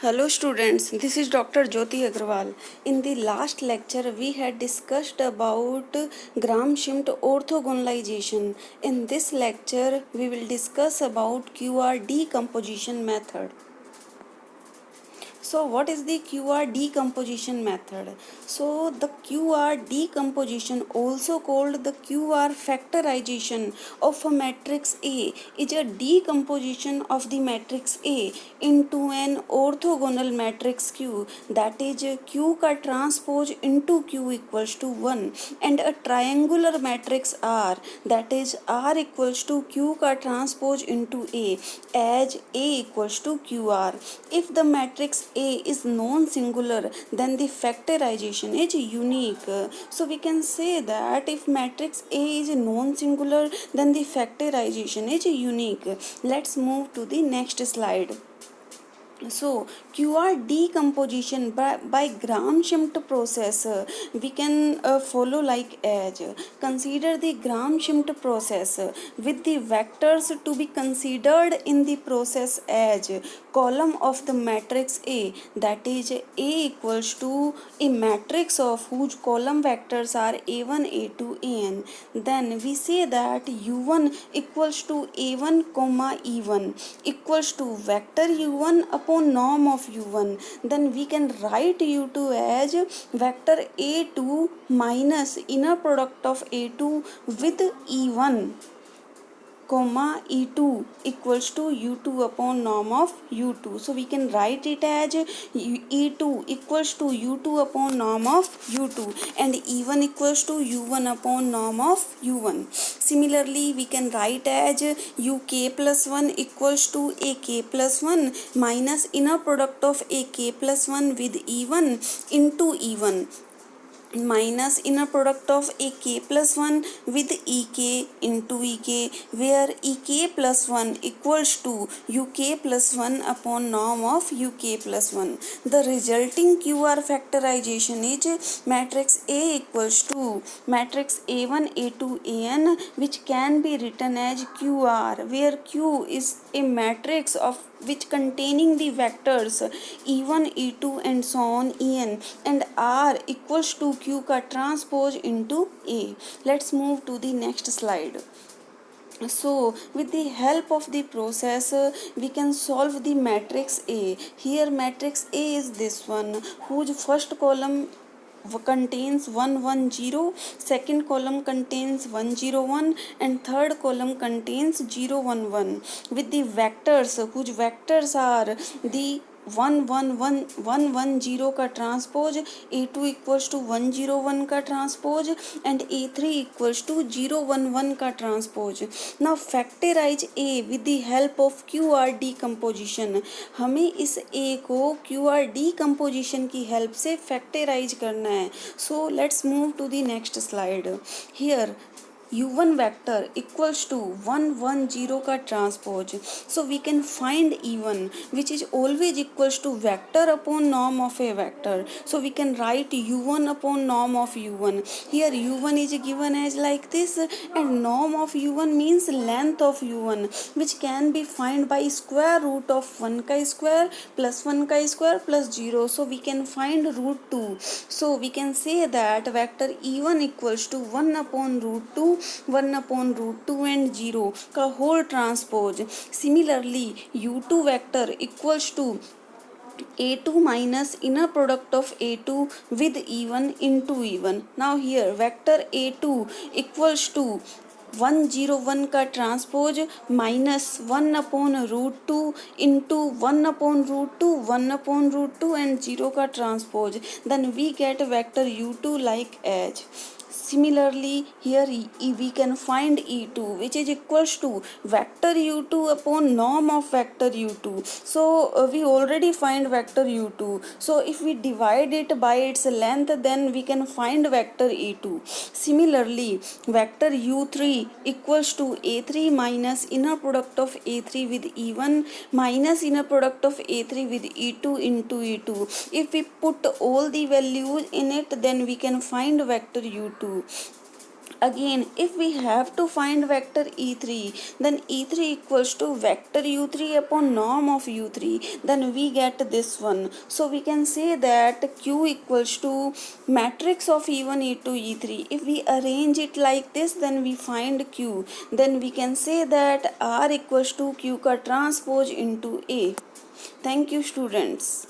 Hello students, this is Dr. Jyoti Agrawal. In the last lecture, we had discussed about Gram-Schmidt orthogonalization. In this lecture, we will discuss about QR decomposition method. So what is the QR decomposition method? So the QR decomposition, also called the QR factorization of a matrix A, is a decomposition of the matrix A into an orthogonal matrix Q, that is Q का transpose into Q equals to 1, and a triangular matrix R, that is R equals to Q का transpose into A, as A equals to QR. If the matrix A is non-singular, then the factorization is unique. So we can say that if matrix A is non-singular, then the factorization is unique. Let's move to the next slide. So QR decomposition by Gram-Schmidt process, we can follow like as. Consider the Gram-Schmidt process with the vectors to be considered in the process as column of the matrix A, that is A equals to a matrix of whose column vectors are A1, A2, An. Then we say that U1 equals to A1 comma E1 equals to vector U1 upon norm of U1. Then we can write U2 as vector A2 minus inner product of A2 with E1 comma E2 equals to U2 upon norm of U2. So we can write it as E2 equals to U2 upon norm of U2 and E1 equals to U1 upon norm of U1. Similarly, we can write as UK plus 1 equals to AK plus 1 minus inner product of AK plus 1 with E1 into E1 minus inner product of AK plus 1 with EK into EK, where EK plus 1 equals to UK plus 1 upon norm of UK plus 1. The resulting QR factorization is matrix A equals to matrix A1, A2, An, which can be written as QR, where Q is a matrix of which containing the vectors E1, E2 and so on En, and R equals to Q का transpose into A. Let's move to the next slide. So with the help of the process, we can solve the matrix A. Here matrix A is this one, whose first column contains 1 1 0, second column contains 1 0 1, and third column contains 0 1 1, with the vectors whose vectors are the 1 1 1 1 1 0 का transpose, A2 equals to 1 0 1 का transpose and A3 equals to 0 1 1 का transpose. Now factorise A with the help of QR decomposition. हमें इस A को QR decomposition की help से factorise करना है. So let's move to the next slide. Here U1 vector equals to 1 1 0 का transpose. So we can find E1, which is always equals to vector upon norm of a vector. So we can write U1 upon norm of U1. Here U1 is given as like this, and norm of U1 means length of U1, which can be found by square root of 1 का square plus 1 का square plus 0. So we can find root 2. So we can say that vector E1 equals to 1 upon root 2, 1 upon root 2 and 0 का whole transpose. Similarly, U2 vector equals to A2 minus inner product of A2 with E1 into E1. Now here vector A2 equals to 1 0 1 का transpose minus 1 upon root 2 into 1 upon root 2, 1 upon root 2 and 0 का transpose. Then we get vector U2 like as. Similarly, here we can find E2, which is equals to vector U2 upon norm of vector U2. So we already find vector U2. So if we divide it by its length, then we can find vector E2. Similarly, vector U3 equals to A3 minus inner product of A3 with E1 minus inner product of A3 with E2 into E2. If we put all the values in it, then we can find vector U2. Again, if we have to find vector E3, then E3 equals to vector U3 upon norm of U3, then we get this one. So we can say that Q equals to matrix of E1, E2, E3. If we arrange it like this, then we find Q. Then we can say that R equals to Q ka transpose into A. Thank you, students.